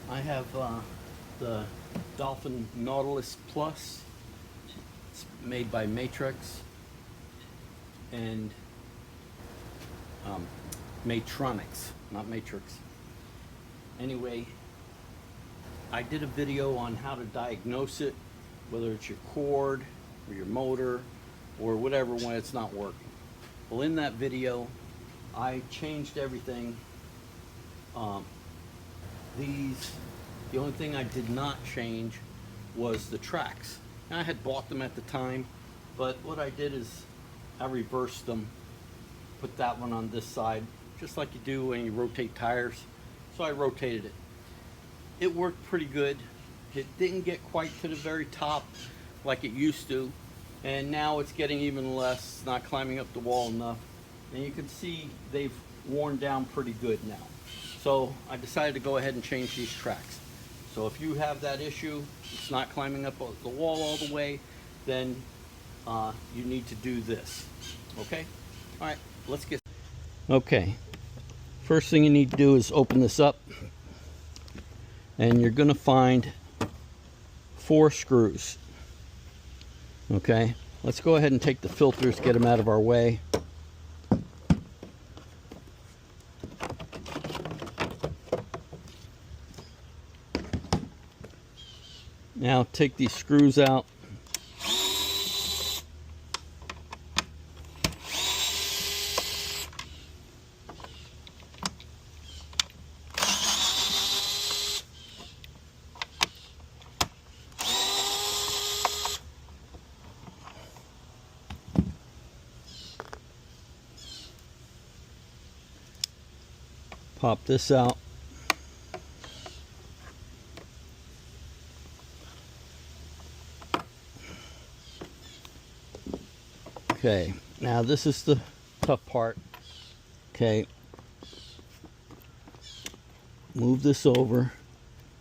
I have the Dolphin Nautilus Plus. It's made by Matrix and Matronics, not Matrix. Anyway, I did a video on how to diagnose it, whether it's your cord or your motor or whatever when it's not working. Well, in that video, I changed everything. The only thing I did not change was the tracks. Now, I had bought them at the time, but what I did is I reversed them, put that one on this side, just like you do when you rotate tires. So I rotated it. It worked pretty good. It didn't get quite to the very top like it used to, and now it's getting even less. It's not climbing up the wall enough, and you can see they've worn down pretty good now. So I decided to go ahead and change these tracks. So if you have that issue, it's not climbing up the wall all the way, then you need to do this. Okay? All right, let's get. Okay. First thing you need to do is open this up, and you're going to find 4 screws. Okay? Let's go ahead and take the filters, get them out of our way. Now take these screws out. Pop this out. Okay, now this is the tough part. Okay, move this over.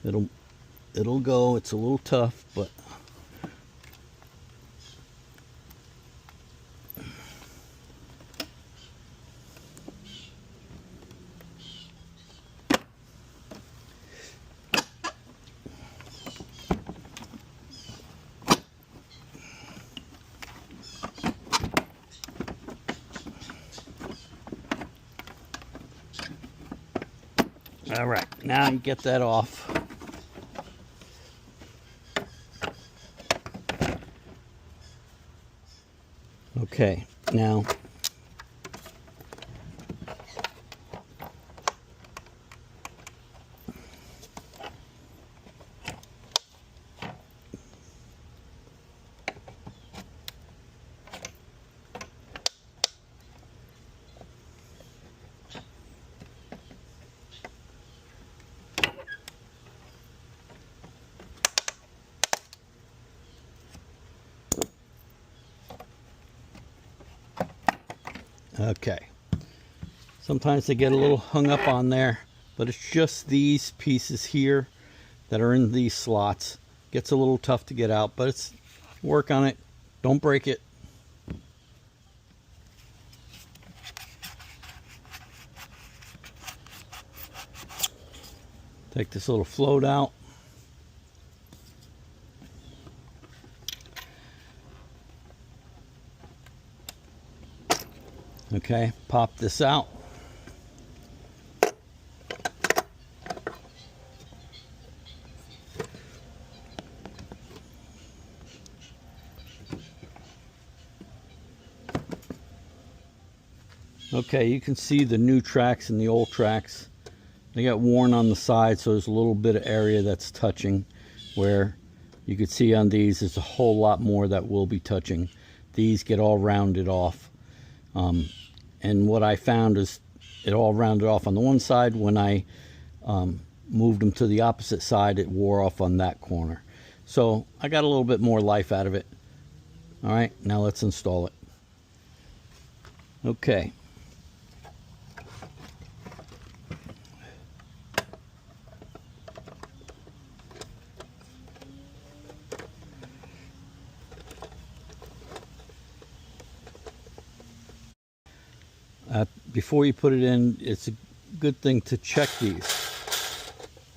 It'll go. It's a little tough, but all right, now you get that off. Okay, now okay. Sometimes they get a little hung up on there, but it's just these pieces here that are in these slots. Gets a little tough to get out, but it's work on it. Don't break it. Take this little float out. Okay, pop this out. Okay, you can see the new tracks and the old tracks. They got worn on the side, so there's a little bit of area that's touching, where you could see on these there's a whole lot more that will be touching. These get all rounded off. And what I found is it all rounded off on the one side. When I moved them to the opposite side, it wore off on that corner. So I got a little bit more life out of it. All right, now let's install it. Okay. Before you put it in, it's a good thing to check these.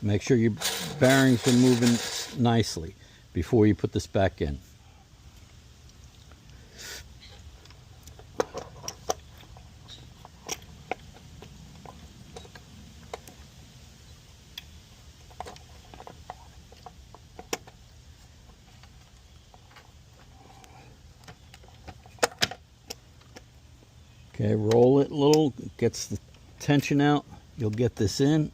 Make sure you bearings are moving nicely before you put this back in. Okay, roll it a little, gets the tension out. You'll get this in.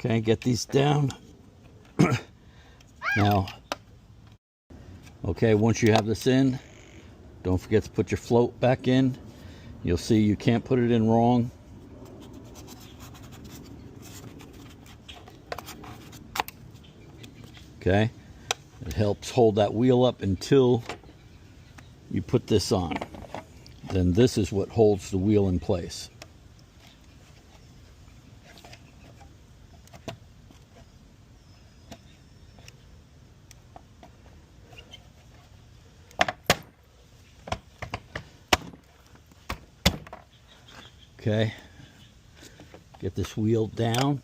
Okay, get these down. Now, okay, once you have this in, don't forget to put your float back in. You'll see you can't put it in wrong. Okay, it helps hold that wheel up until you put this on. Then this is what holds the wheel in place. Okay, get this wheel down.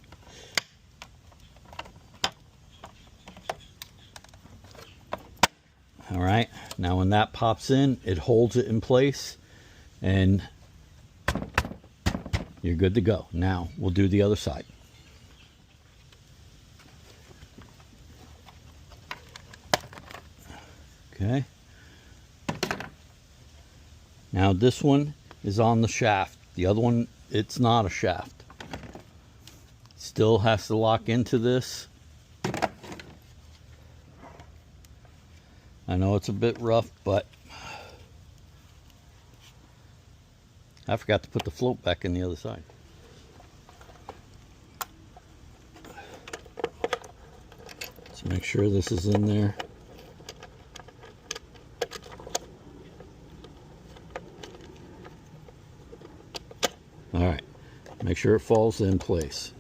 All right, now when that pops in, it holds it in place and you're good to go. Now we'll do the other side. Okay, now this one is on the shaft. The other one, it's not a shaft. Still has to lock into this. I know it's a bit rough, but I forgot to put the float back in the other side. Let's make sure this is in there. All right, make sure it falls in place.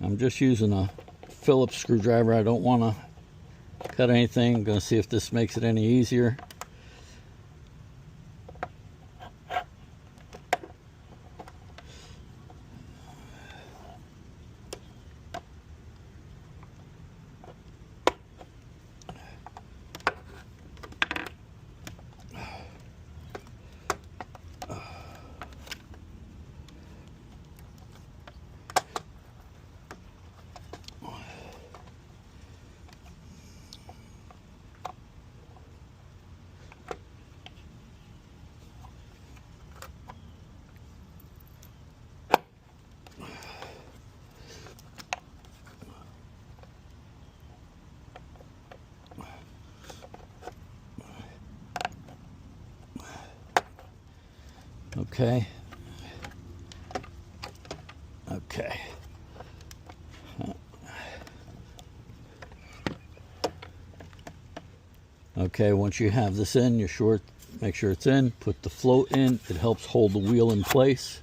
I'm just using a Phillips screwdriver. I don't want to cut anything. I'm going to see if this makes it any easier. Okay. Okay. Okay, once you have this in, make sure it's in, put the float in. It helps hold the wheel in place.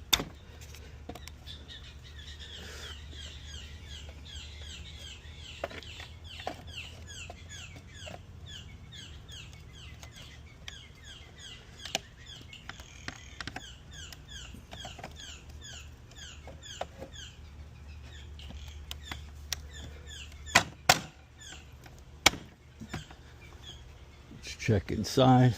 Check inside.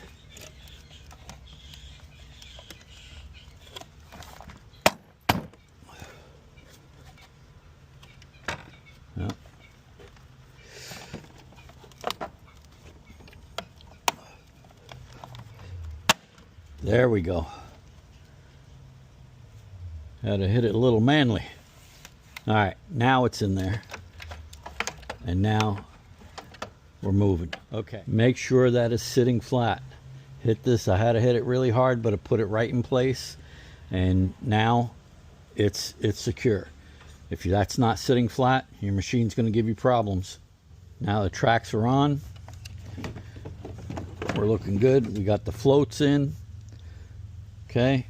Yep. There we go. Had to hit it a little manly. All right, now it's in there. And now we're moving. Okay. Make sure that is sitting flat. hit this. I had to hit it really hard, but it put it right in place, and now it's secure. If that's not sitting flat, your machine's going to give you problems. Now the tracks are on. We're looking good. We got the floats in. Okay.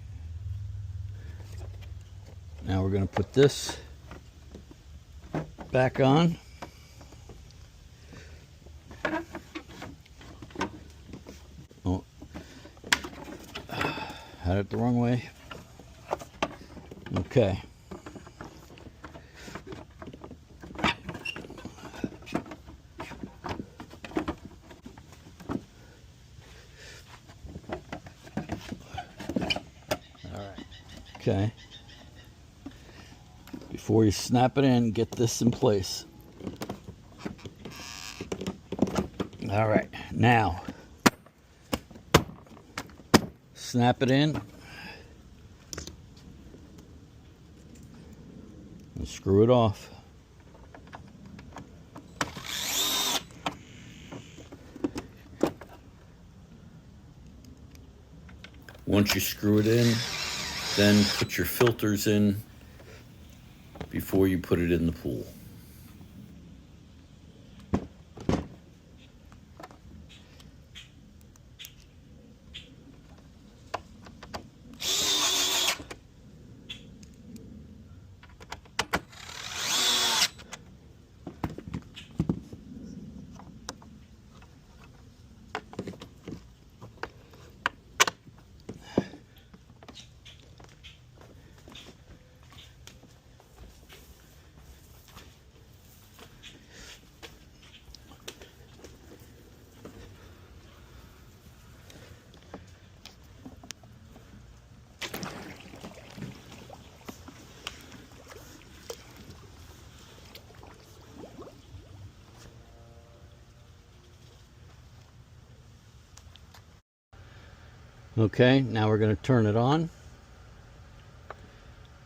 Now we're going to put this back on. Oh, had it the wrong way. Okay. Okay. Before you snap it in, get this in place. All right, now snap it in and screw it off. Once you screw it in, then put your filters in before you put it in the pool. Okay, now we're going to turn it on.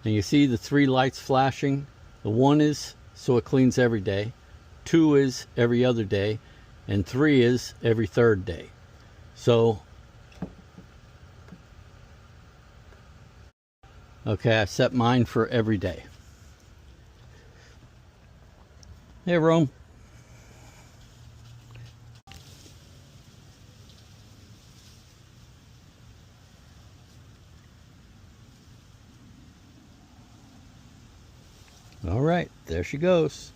And you see the 3 lights flashing. The 1 is so it cleans every day, 2 is every other day, and 3 is every 3rd day. So, okay, I set mine for every day. Hey, Rome. All right, there she goes.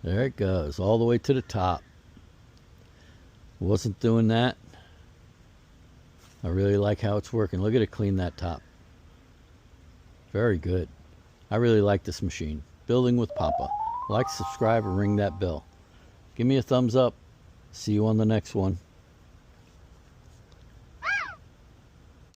There it goes, all the way to the top. Wasn't doing that. I really like how it's working. Look at it clean that top. Very good. I really like this machine. Building with Papa. Like, subscribe, and ring that bell. Give me a thumbs up. See you on the next one.